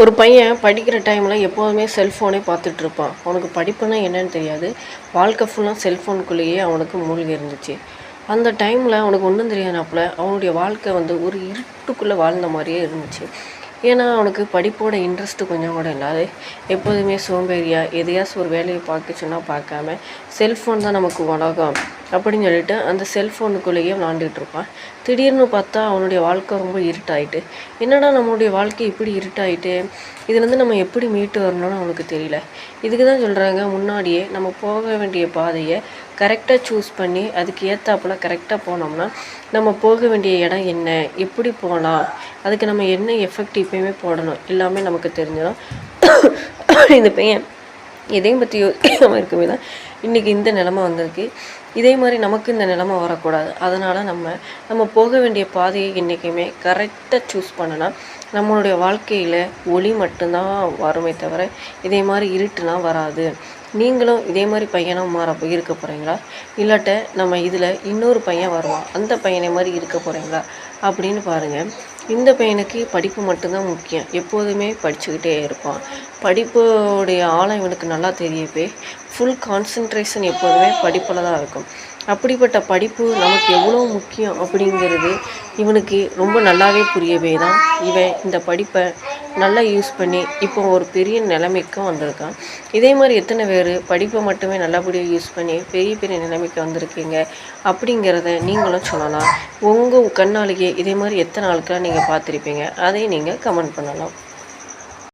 ஒரு பையன் படிக்கிற டைமில் எப்போதுமே செல்ஃபோனே பார்த்துட்ருப்பான். அவனுக்கு படிப்புனா என்னன்னு தெரியாது. வாழ்க்கை ஃபுல்லாக செல்ஃபோனுக்குள்ளேயே அவனுக்கு மூழ்கி இருந்துச்சு. அந்த டைமில் அவனுக்கு ஒன்றும் தெரியாதனாப்புல அவனுடைய வாழ்க்கை ஒரு இருட்டுக்குள்ளே வாழ்ந்த மாதிரியே இருந்துச்சு. ஏன்னா அவனுக்கு படிப்போட இன்ட்ரெஸ்ட்டு கொஞ்சம் கூட இல்லாது எப்போதுமே சோம்பேறியாக எதையாச்சும் ஒரு வேலையை பார்க்க சொன்னால் பார்க்காம செல்ஃபோன் தான் நமக்கு உலகம் அப்படின்னு சொல்லிட்டு அந்த செல்ஃபோனுக்குள்ளேயே விளாண்டுட்டு இருப்பான். திடீர்னு பார்த்தா அவனுடைய வாழ்க்கை ரொம்ப இருட்டாயிட்டு. என்னடா நம்மளுடைய வாழ்க்கை இப்படி இருட்டாயிட்டு, இதுலேருந்து நம்ம எப்படி மீட்டு வரணும்னு அவனுக்கு தெரியல. இதுக்கு தான் சொல்கிறாங்க, முன்னாடியே நம்ம போக வேண்டிய பாதையை கரெக்டாக சூஸ் பண்ணி அதுக்கு ஏற்றாப்புல கரெக்டாக போனோம்னா நம்ம போக வேண்டிய இடம் என்ன, எப்படி போகலாம், அதுக்கு நம்ம என்ன எஃபெக்ட் இப்போயுமே போடணும் எல்லாமே நமக்கு தெரிஞ்சிடும். இந்த பையன் எதையும் பற்றி யோசிக்காமல் இருக்கவே தான் இன்றைக்கி இந்த நிலமை வந்திருக்கு. இதே மாதிரி நமக்கு இந்த நிலமை வரக்கூடாது. அதனால் நம்ம போக வேண்டிய பாதையை என்றைக்குமே கரெக்டாக சூஸ் பண்ணினா நம்மளுடைய வாழ்க்கையில் ஒளி மட்டும்தான் வருமே தவிர இதே மாதிரி இருட்டுலாம் வராது. நீங்களும் இதே மாதிரி பையனாக இருக்க போகிறீங்களா, இல்லாட்ட நம்ம இதில் இன்னொரு பையன் வருவான் அந்த பையனை மாதிரி இருக்க போகிறீங்களா அப்படின்னு பாருங்கள். இந்த பையனுக்கு படிப்பு மட்டும்தான் முக்கியம். எப்போதுமே படிச்சுக்கிட்டே இருப்பான். படிப்போடைய ஆழம் இவனுக்கு நல்லா தெரியவே ஃபுல் கான்சன்ட்ரேஷன் எப்போதுமே படிப்பில் தான் இருக்கும். அப்படிப்பட்ட படிப்பு நமக்கு எவ்வளோ முக்கியம் அப்படிங்கிறது இவனுக்கு ரொம்ப நல்லாவே புரியவே தான் இவன் இந்த படிப்பை நல்லா யூஸ் பண்ணி இப்போ ஒரு பெரிய நிலைமைக்கும் வந்திருக்கான். இதே மாதிரி எத்தனை பேர் படிப்பை மட்டுமே நல்லபடியாக யூஸ் பண்ணி பெரிய பெரிய நிலைமைக்கு வந்திருக்கீங்க அப்படிங்கிறத நீங்களும் சொல்லலாம். உங்கள் கண்ணாலேயே இதே மாதிரி எத்தனை ஆட்களை நீங்கள் பார்த்துருப்பீங்க, அதையும் நீங்கள் கமெண்ட் பண்ணலாம்.